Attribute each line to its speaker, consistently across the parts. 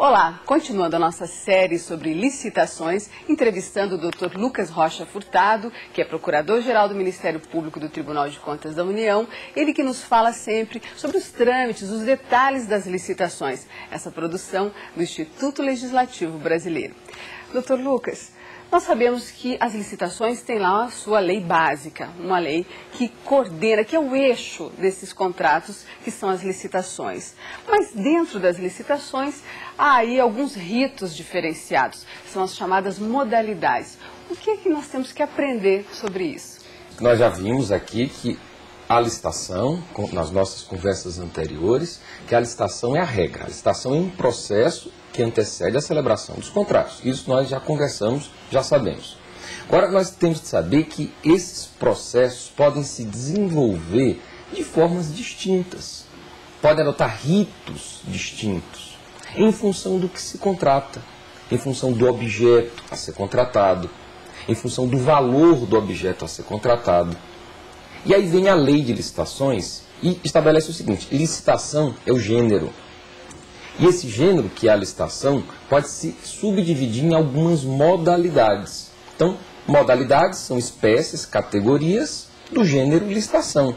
Speaker 1: Olá, continuando a nossa série sobre licitações, entrevistando o Dr. Lucas Rocha Furtado, que é Procurador-Geral do Ministério Público do Tribunal de Contas da União, ele que nos fala sempre sobre os trâmites, os detalhes das licitações, essa produção do Instituto Legislativo Brasileiro. Dr. Lucas, nós sabemos que as licitações têm lá a sua lei básica, uma lei que coordena, que é o eixo desses contratos, que são as licitações. Mas dentro das licitações, há aí alguns ritos diferenciados, são as chamadas modalidades. O que é que nós temos que aprender sobre isso?
Speaker 2: Nós já vimos aqui que a licitação, nas nossas conversas anteriores, que a licitação é a regra. A licitação é um processo que antecede a celebração dos contratos. Isso nós já conversamos, já sabemos. Agora, nós temos de saber que esses processos podem se desenvolver de formas distintas. Podem adotar ritos distintos, em função do que se contrata, em função do objeto a ser contratado, em função do valor do objeto a ser contratado. E aí vem a lei de licitações e estabelece o seguinte: licitação é o gênero. E esse gênero, que é a licitação, pode se subdividir em algumas modalidades. Então, modalidades são espécies, categorias do gênero licitação.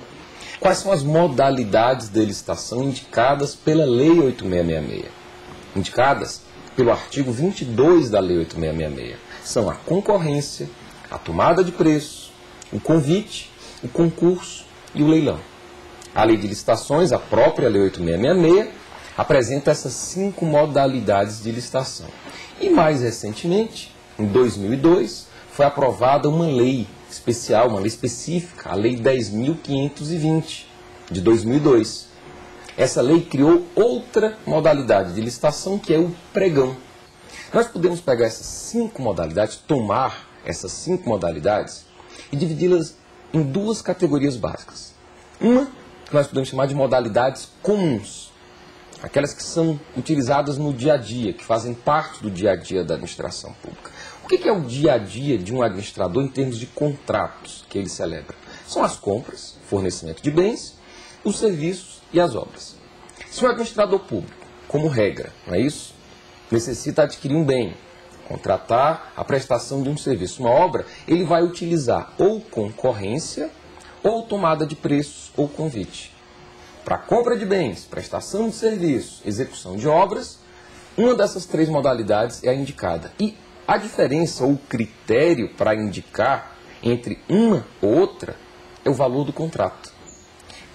Speaker 2: Quais são as modalidades de licitação indicadas pela Lei 8666? Indicadas pelo artigo 22 da Lei 8666. São a concorrência, a tomada de preço, o convite, o concurso e o leilão. A Lei de Licitações, a própria Lei 8666, apresenta essas 5 modalidades de licitação. E mais recentemente, em 2002, foi aprovada uma lei especial, uma lei específica, a Lei 10.520, de 2002. Essa lei criou outra modalidade de licitação, que é o pregão. Nós podemos pegar essas 5 modalidades, tomar essas 5 modalidades e dividi-las em 2 categorias básicas. Uma que nós podemos chamar de modalidades comuns, aquelas que são utilizadas no dia a dia, que fazem parte do dia a dia da administração pública. O que é o dia a dia de um administrador em termos de contratos que ele celebra? São as compras, fornecimento de bens, os serviços e as obras. Se o administrador público, como regra, não é isso, necessita adquirir um bem, contratar a prestação de um serviço, uma obra, ele vai utilizar ou concorrência, ou tomada de preços, ou convite. Para compra de bens, prestação de serviços, execução de obras, uma dessas 3 modalidades é a indicada. E a diferença ou o critério para indicar entre uma ou outra é o valor do contrato.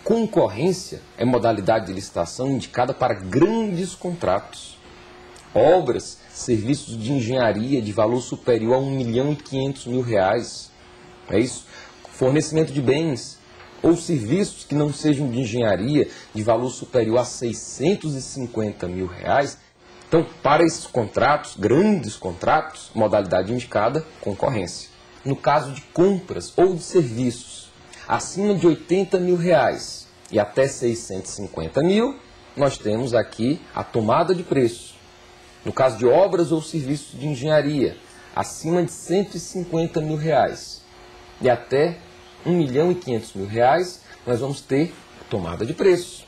Speaker 2: Concorrência é modalidade de licitação indicada para grandes contratos. Obras, serviços de engenharia de valor superior a R$1.500.000. É isso? Fornecimento de bens ou serviços que não sejam de engenharia de valor superior a R$650.000. Então, para esses contratos, grandes contratos, modalidade indicada, concorrência. No caso de compras ou de serviços acima de R$80.000 e até R$650.000, nós temos aqui a tomada de preço. No caso de obras ou serviços de engenharia acima de R$150.000 e até R$1.500.000, nós vamos ter tomada de preço.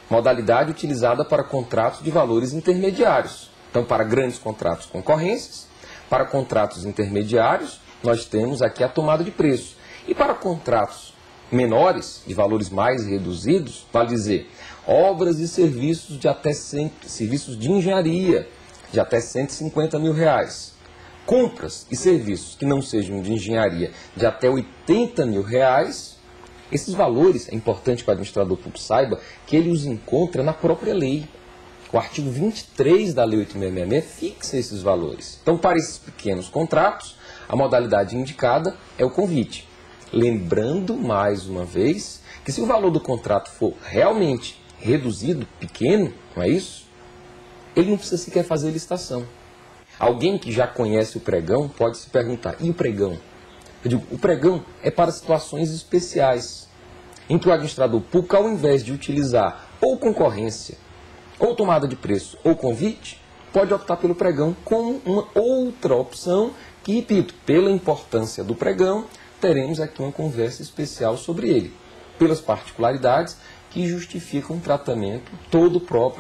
Speaker 2: Modalidade utilizada para contratos de valores intermediários. Então, para grandes contratos, concorrências. Para contratos intermediários, nós temos aqui a tomada de preço. E para contratos menores, de valores mais reduzidos, vale dizer, obras e serviços de até serviços de engenharia de até R$150.000. Compras e serviços que não sejam de engenharia de até R$80.000, esses valores, é importante que o administrador público saiba que ele os encontra na própria lei. O artigo 23 da Lei 8666 fixa esses valores. Então, para esses pequenos contratos, a modalidade indicada é o convite. Lembrando, mais uma vez, que se o valor do contrato for realmente reduzido, pequeno, não é isso? Ele não precisa sequer fazer licitação. Alguém que já conhece o pregão pode se perguntar, e o pregão? Eu digo, o pregão é para situações especiais, em que o administrador público, ao invés de utilizar ou concorrência, ou tomada de preço, ou convite, pode optar pelo pregão como uma outra opção, que, repito, pela importância do pregão, teremos aqui uma conversa especial sobre ele, pelas particularidades que justificam um tratamento todo próprio